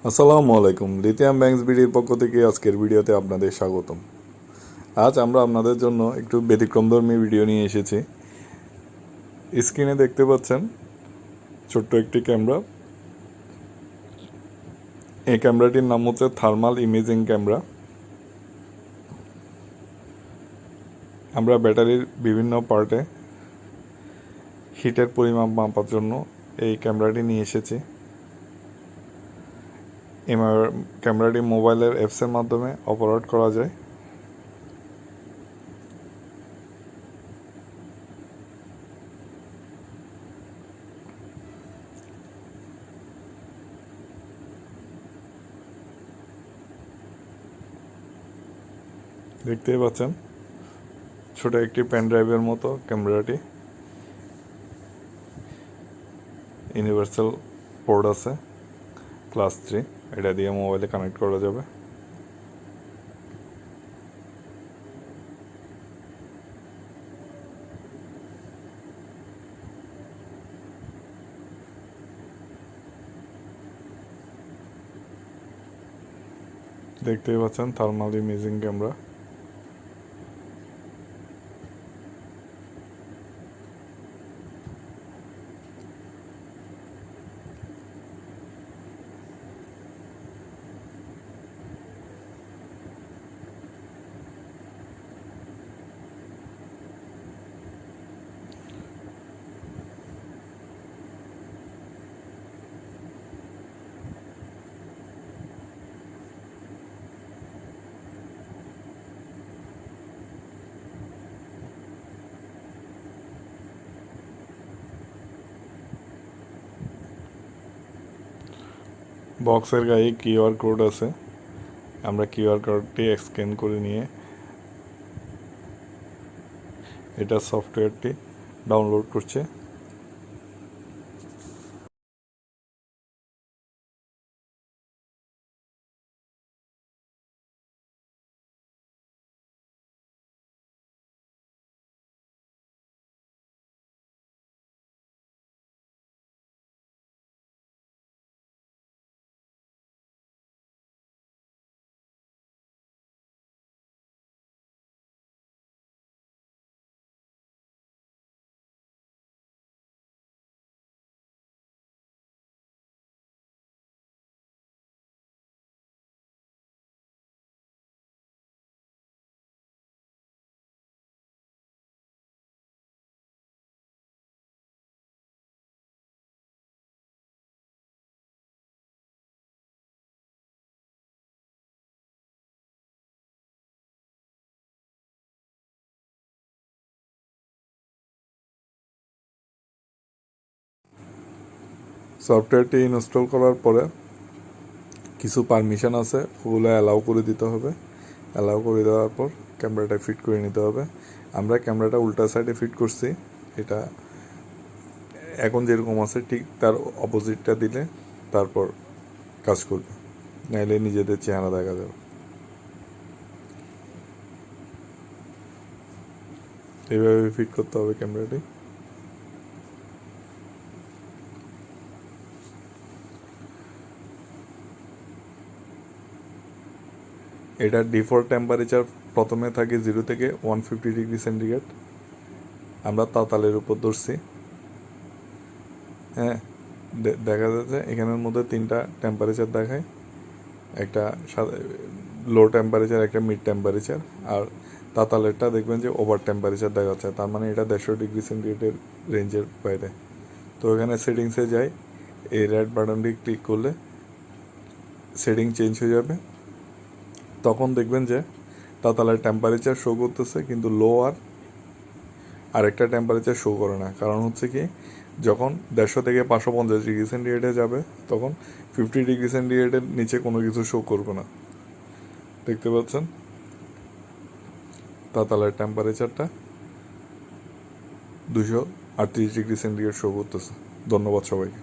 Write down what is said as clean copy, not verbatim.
আসসালামু আলাইকুম। Lithium banks বিডির পক্ষ থেকে আজকের ভিডিওতে আপনাদের স্বাগতম। আজ আমরা আপনাদের জন্য একটু ব্যতিক্রমধর্মী ভিডিও নিয়ে এসেছি। স্ক্রিনে দেখতে পাচ্ছেন ছোট্ট একটি ক্যামেরা। এই ক্যামেরাটির নাম হচ্ছে থার্মাল ইমেজিং ক্যামেরা। আমরা ব্যাটারির বিভিন্ন পার্টে হিটের পরিমাপ মাপার জন্য এই ক্যামেরাটি নিয়ে এসেছি। ক্যামেরাটি মোবাইলের অ্যাপসের মাধ্যমে অপারেট করা যায়। দেখতেই পাচ্ছেন ছোট একটি পেন ড্রাইভের মতো ক্যামেরাটি। ইউনিভার্সাল পোর্ট আছে ক্লাস 3, এটা দিয়ে মোবাইলে কানেক্ট করা যাবে। দেখতেই পাচ্ছেন থার্মাল ইমেজিং ক্যামেরা। বক্সের গায়ে কিউআর কোড আছে। আমরা কিউআর কোডটি স্ক্যান করে নিয়ে এটা সফটওয়্যারটি ডাউনলোড করছে। সফটওয়্যারটি ইনস্টল করার পরে কিছু পারমিশন আছে, ওগুলো অ্যালাউ করে দিতে হবে। অ্যালাউ করে দেওয়ার পর ক্যামেরাটা ফিট করে নিতে হবে। আমরা ক্যামেরাটা উল্টা সাইডে ফিট করছি। এটা এখন যেরকম আছে ঠিক তার অপোজিটটা দিলে তারপর কাজ করবে, নাইলে নিজেদের চেহারা দেখা যাবে। এইভাবে ফিট করতে হবে ক্যামেরাটি। এটার ডিফল্ট টেম্পারেচার প্রথমে থাকে 0 থেকে 150 ডিগ্রি সেন্টিগ্রেড। আমরা তাতালের উপর ধরছি। হ্যাঁ, দেখা যাচ্ছে এখানের মধ্যে 3টা টেম্পারেচার দেখায়, একটা লো টেম্পারেচার, একটা মিড টেম্পারেচার, আর তাতালেরটা দেখবেন যে ওভার টেম্পারেচার দেখা যাচ্ছে। তার মানে এটা 150 ডিগ্রি সেন্টিগ্রেডের রেঞ্জের বাইরে। তো এখানে সেটিংসে যাই, এই রেড বাটনটি ক্লিক করলে সেটিং চেঞ্জ হয়ে যাবে। তখন দেখবেন যে তাতালের টেম্পারেচার শো করতেছে, কিন্তু লো আর আরেকটা টেম্পারেচার শো করে না। কারণ হচ্ছে কি, যখন 150 থেকে 550 ডিগ্রি সেন্টিগ্রেডে যাবে তখন 50 ডিগ্রি সেন্টিগ্রেডের নিচে কোনো কিছু শো করবে না। দেখতে পাচ্ছেন তাতালের টেম্পারেচারটা 238 ডিগ্রি সেন্টিগ্রেড শো করতেছে। ধন্যবাদ সবাইকে।